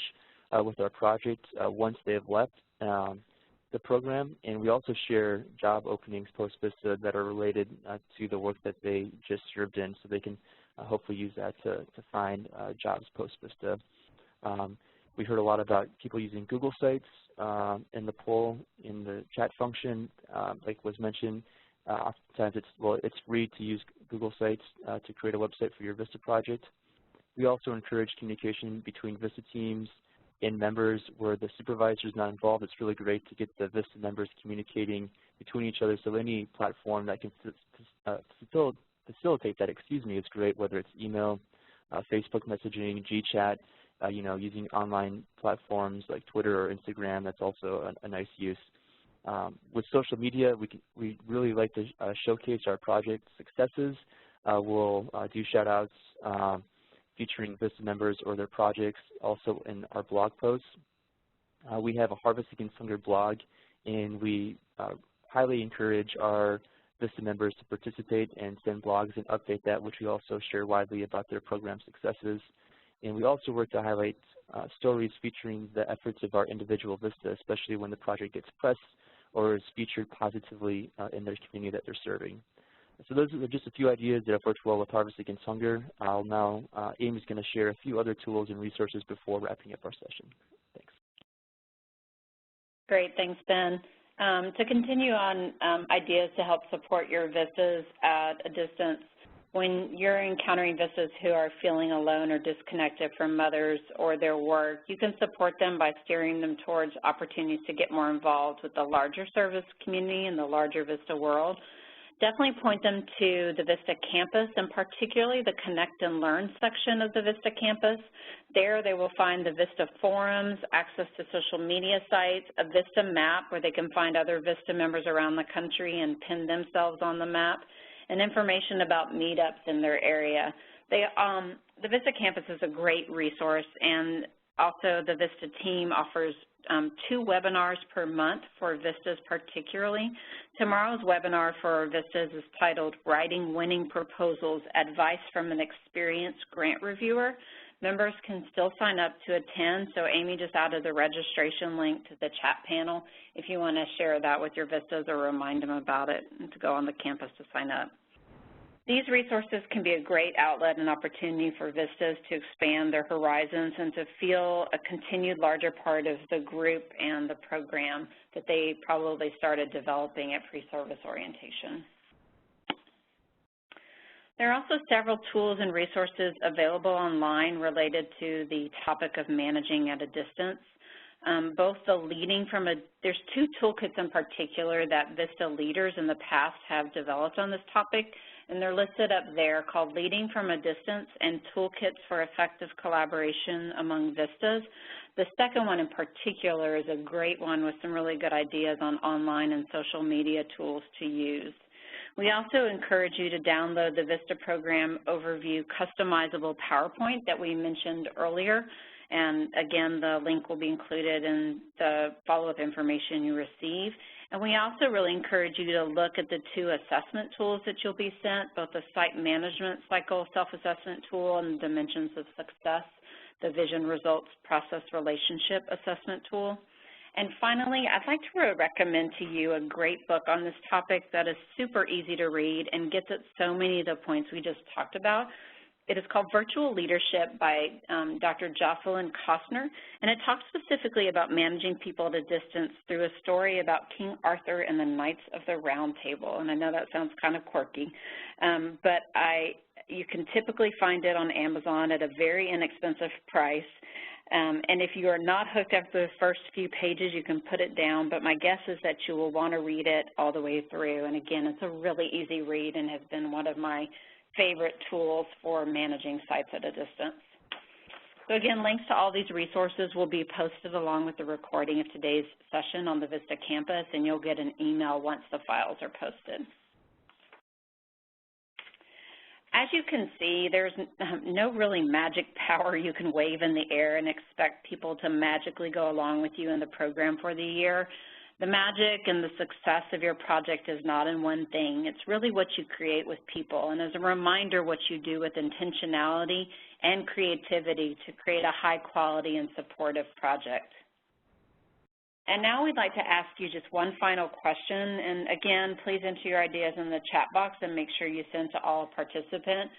with our project once they have left the program. And we also share job openings post-VISTA that are related to the work that they just served in, so they can hopefully use that to find jobs post-VISTA. We heard a lot about people using Google Sites in the poll, in the chat function. Like was mentioned, oftentimes it's free to use Google Sites to create a website for your VISTA project. We also encourage communication between VISTA teams and members where the supervisor is not involved. It's really great to get the VISTA members communicating between each other. So any platform that can facilitate that, is great, whether it's email, Facebook messaging, GChat, using online platforms like Twitter or Instagram. That's also a nice use. With social media, we really like to showcase our project successes. We'll do shout-outs featuring VISTA members or their projects also in our blog posts. We have a Harvest Against Hunger blog, and we highly encourage our VISTA members to participate and send blogs and update that, which we also share widely about their program successes. And we also work to highlight stories featuring the efforts of our individual VISTA, especially when the project gets press or is featured positively in their community that they're serving. So those are just a few ideas that have worked well with Harvest Against Hunger. Amy's going to share a few other tools and resources before wrapping up our session. Thanks. Great, thanks, Ben. To continue on ideas to help support your VISTAs at a distance, when you're encountering VISTAs who are feeling alone or disconnected from others or their work, you can support them by steering them towards opportunities to get more involved with the larger service community and the larger VISTA world. Definitely point them to the VISTA campus, and particularly the Connect and Learn section of the VISTA campus. There they will find the VISTA forums, access to social media sites, a VISTA map where they can find other VISTA members around the country and pin themselves on the map, and information about meetups in their area. The VISTA campus is a great resource, and Also, the VISTA team offers 2 webinars per month for VISTAs particularly. Tomorrow's webinar for VISTAs is titled Writing Winning Proposals, Advice from an Experienced Grant Reviewer. Members can still sign up to attend, so Amy just added the registration link to the chat panel if you want to share that with your VISTAs or remind them about it and to go on the campus to sign up. These resources can be a great outlet and opportunity for VISTAs to expand their horizons and to feel a continued larger part of the group and the program that they probably started developing at pre-service orientation. There are also several tools and resources available online related to the topic of managing at a distance. Both the leading from there's 2 toolkits in particular that VISTA leaders in the past have developed on this topic, and they're listed up there, called Leading from a Distance and Toolkits for Effective Collaboration Among VISTAs. The second one in particular is a great one with some really good ideas on online and social media tools to use. We also encourage you to download the VISTA program overview customizable PowerPoint that we mentioned earlier. And again, the link will be included in the follow-up information you receive. And we also really encourage you to look at the 2 assessment tools that you'll be sent, both the Site Management Cycle Self-Assessment Tool and Dimensions of Success, the Vision Results Process Relationship Assessment Tool. And finally, I'd like to recommend to you a great book on this topic that is super easy to read and gets at so many of the points we just talked about. It is called Virtual Leadership by Dr. Jocelyn Costner, and it talks specifically about managing people at a distance through a story about King Arthur and the Knights of the Round Table. And I know that sounds kind of quirky, but you can typically find it on Amazon at a very inexpensive price. And if you are not hooked up to the first few pages, you can put it down, but my guess is that you will want to read it all the way through. And again, it's a really easy read and has been one of my favorite tools for managing sites at a distance. So again, links to all these resources will be posted along with the recording of today's session on the VISTA campus, and you'll get an email once the files are posted. As you can see, there's no really magic power you can wave in the air and expect people to magically go along with you in the program for the year. The magic and the success of your project is not in one thing. It's really what you create with people, and as a reminder, what you do with intentionality and creativity to create a high-quality and supportive project. And now we'd like to ask you just one final question, and again, please enter your ideas in the chat box and make sure you send to all participants.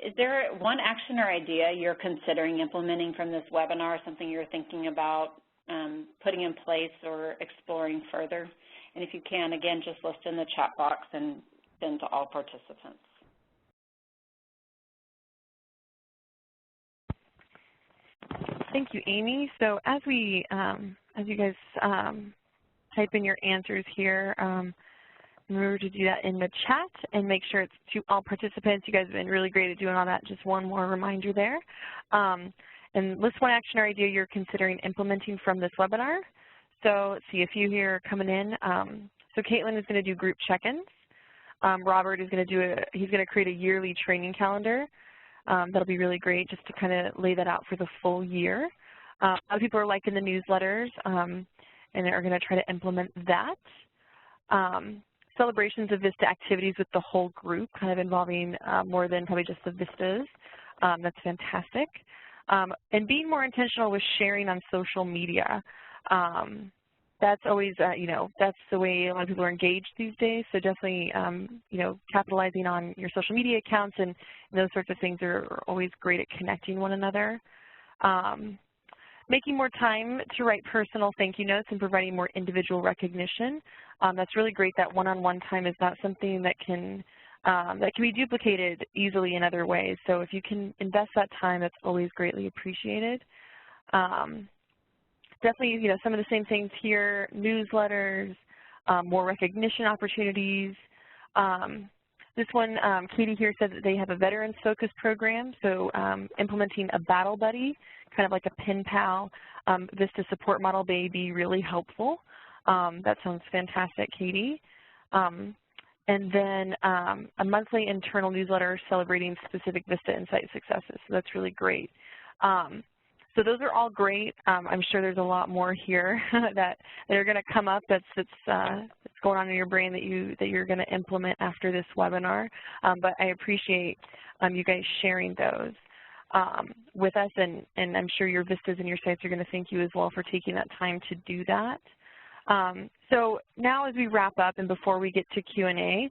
Is there one action or idea you're considering implementing from this webinar, something you're thinking about putting in place or exploring further? And if you can, again, just list in the chat box and send to all participants. Thank you, Amy. So as you guys type in your answers here, remember to do that in the chat and make sure it's to all participants. You guys have been really great at doing all that. Just one more reminder there. And list one action or idea you're considering implementing from this webinar. So let's see, a few here are coming in. So Caitlin is going to do group check-ins. Robert is going to he's going to create a yearly training calendar. That'll be really great just to kind of lay that out for the full year. A lot of people are liking the newsletters and are going to try to implement that. Celebrations of VISTA activities with the whole group, kind of involving more than probably just the VISTAs. That's fantastic. And being more intentional with sharing on social media. That's always, that's the way a lot of people are engaged these days. So definitely, capitalizing on your social media accounts and those sorts of things are always great at connecting one another. Making more time to write personal thank you notes and providing more individual recognition. That's really great. That one-on-one time is not something that can be duplicated easily in other ways. So if you can invest that time, that's always greatly appreciated. Definitely, some of the same things here, newsletters, more recognition opportunities. This one, Katie here said that they have a veterans focused program, so implementing a battle buddy, kind of like a pen pal, VISTA support model may be really helpful. That sounds fantastic, Katie. And then a monthly internal newsletter celebrating specific VISTA Insight successes, so that's really great. So those are all great. I'm sure there's a lot more here that are going to come up that's going on in your brain that you're going to implement after this webinar. But I appreciate you guys sharing those with us, and I'm sure your vistas and your sites are going to thank you as well for taking that time to do that. So now as we wrap up and before we get to Q&A,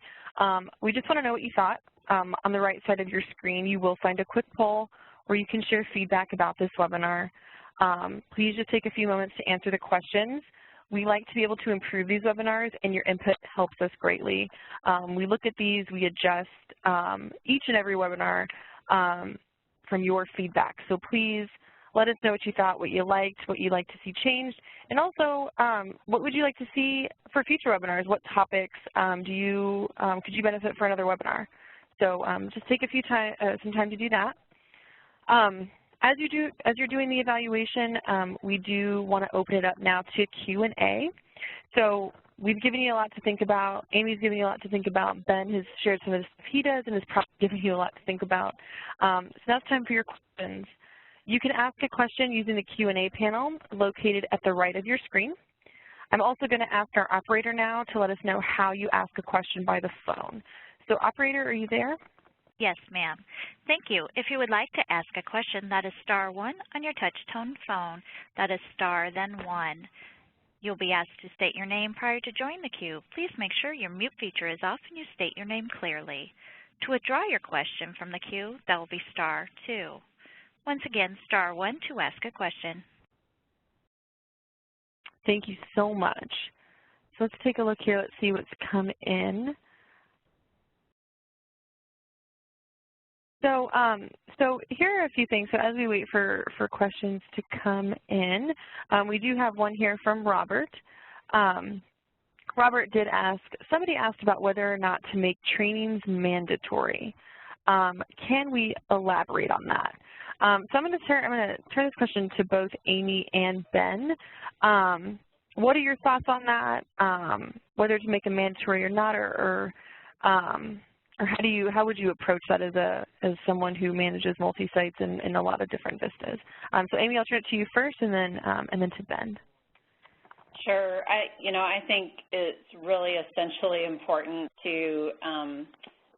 we just want to know what you thought. On the right side of your screen, you will find a quick poll where you can share feedback about this webinar. Please just take a few moments to answer the questions. We like to be able to improve these webinars, and your input helps us greatly. We look at these, we adjust each and every webinar from your feedback. So please let us know what you thought, what you liked, what you'd like to see changed, and also what would you like to see for future webinars? What topics could you benefit for another webinar? So just take some time to do that. As you're doing the evaluation, we do want to open it up now to Q&A. So we've given you a lot to think about. Amy's given you a lot to think about. Ben has shared some of the stuff he does and has probably given you a lot to think about. So now it's time for your questions. You can ask a question using the Q&A panel located at the right of your screen. I'm also going to ask our operator now to let us know how you ask a question by the phone. So operator, are you there? Yes, ma'am. Thank you. If you would like to ask a question, that is *1 on your touch-tone phone. That is star, then 1. You'll be asked to state your name prior to joining the queue. Please make sure your mute feature is off and you state your name clearly. To withdraw your question from the queue, that will be *2. Once again, *1 to ask a question. Thank you so much. So let's take a look here. Let's see what's come in. So here are a few things. So as we wait for questions to come in, we do have one here from Robert. Robert did ask, somebody asked about whether or not to make trainings mandatory. Can we elaborate on that? So I'm going to turn this question to both Amy and Ben. What are your thoughts on that? Whether to make them mandatory or not, or how would you approach that as someone who manages multi-sites in a lot of different vistas? So Amy, I'll turn it to you first, and then to Ben. Sure. I think it's really essentially important to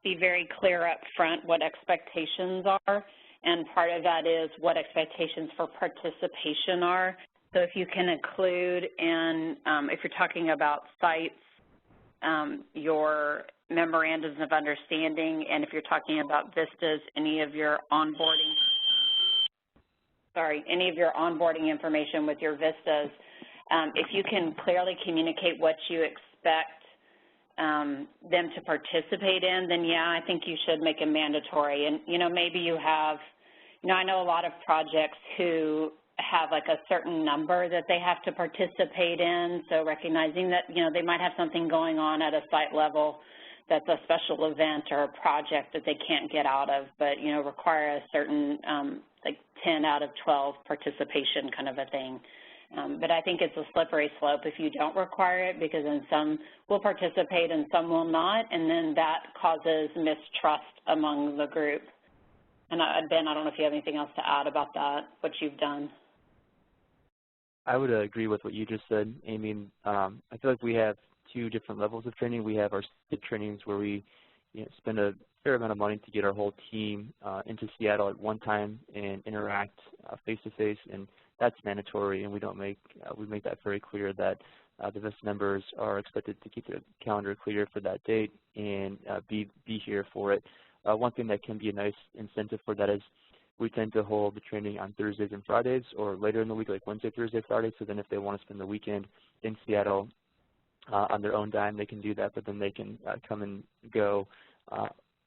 be very clear up front what expectations are, and part of that is what expectations for participation are. So if you can include in, if you're talking about sites, your memorandums of understanding, and if you're talking about vistas, any of your onboarding information with your vistas, if you can clearly communicate what you expect them to participate in, then yeah, I think you should make it mandatory. And maybe you have, I know a lot of projects who have like a certain number that they have to participate in, so recognizing that they might have something going on at a site level that's a special event or a project that they can't get out of, but require a certain like 10 out of 12 participation kind of a thing. But I think it's a slippery slope if you don't require it, because then some will participate and some will not, and then that causes mistrust among the group. And Ben, I don't know if you have anything else to add about that, what you've done. I would agree with what you just said, Amy. I feel like we have two different levels of training. We have our state trainings where we spend a fair amount of money to get our whole team into Seattle at one time and interact face-to-face, and that's mandatory, and we make that very clear that the VISTA members are expected to keep their calendar clear for that date and be here for it. One thing that can be a nice incentive for that is we tend to hold the training on Thursdays and Fridays, or later in the week, like Wednesday, Thursday, Friday. So then if they want to spend the weekend in Seattle on their own dime, they can do that, but then they can come and go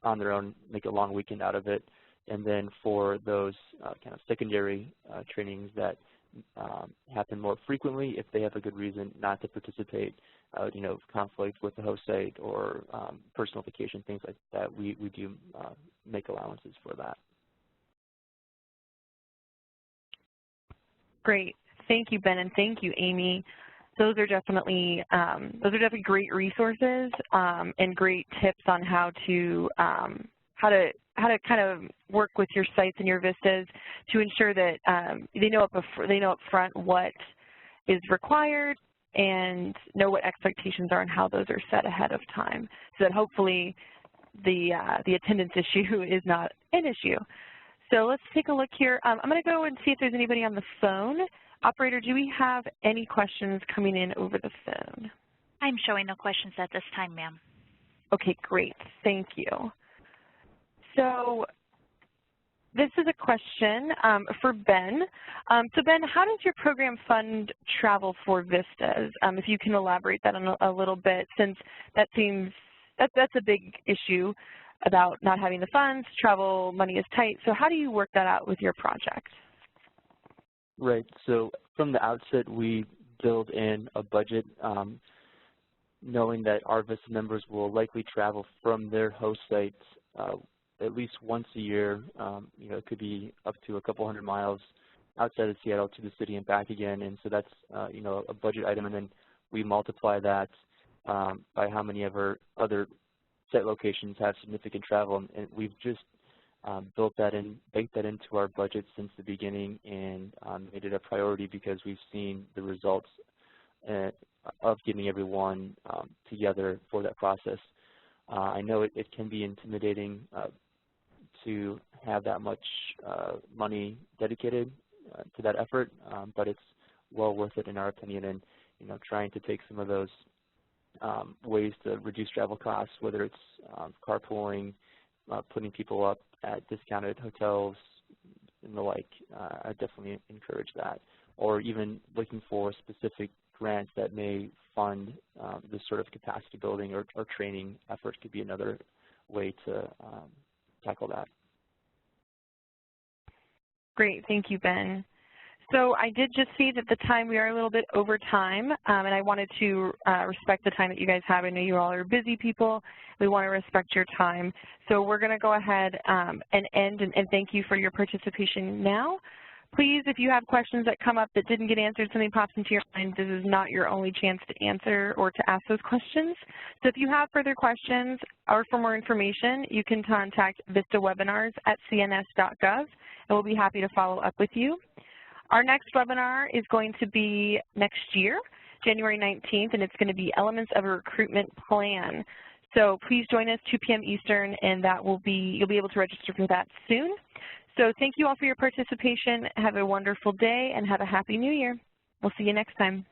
on their own, make a long weekend out of it. And then for those kind of secondary trainings that happen more frequently, if they have a good reason not to participate, conflict with the host site or personal vacation, things like that, we do make allowances for that. Great. Thank you, Ben, and thank you, Amy. Those are definitely great resources and great tips on how to kind of work with your sites and your vistas to ensure that they know up front what is required and know what expectations are and how those are set ahead of time, so that hopefully the attendance issue is not an issue. So let's take a look here. I'm going to go and see if there's anybody on the phone. Operator, do we have any questions coming in over the phone? I'm showing no questions at this time, ma'am. Okay, great. Thank you. So this is a question for Ben. So Ben, how does your program fund travel for vistas? If you can elaborate that on a little bit, since that seems that's a big issue about not having the funds, travel money is tight. So how do you work that out with your project? Right. So from the outset, we build in a budget, knowing that our VISTA members will likely travel from their host sites at least once a year. You know, it could be up to a couple hundred miles outside of Seattle to the city and back again. And so that's, you know, a budget item. And then we multiply that by how many of our other site locations have significant travel. And we've just built that in, baked that into our budget since the beginning, and made it a priority because we've seen the results of getting everyone together for that process. I know it can be intimidating to have that much money dedicated to that effort, but it's well worth it in our opinion. And you know, trying to take some of those ways to reduce travel costs, whether it's carpooling, putting people up at discounted hotels and the like, I definitely encourage that. Or even looking for specific grants that may fund this sort of capacity building or training effort could be another way to tackle that. Great, thank you, Ben. So I did just see that we are a little bit over time, and I wanted to respect the time that you guys have. I know you all are busy people. We want to respect your time. So we're going to go ahead and end, and thank you for your participation now. Please, if you have questions that come up that didn't get answered, something pops into your mind, this is not your only chance to answer or to ask those questions. So if you have further questions or for more information, you can contact vistawebinars@cns.gov, and we'll be happy to follow up with you. Our next webinar is going to be next year, January 19th, and it's going to be Elements of a Recruitment Plan. So please join us 2 p.m. Eastern, and that will be, you'll be able to register for that soon. So thank you all for your participation. Have a wonderful day and have a happy new year. We'll see you next time.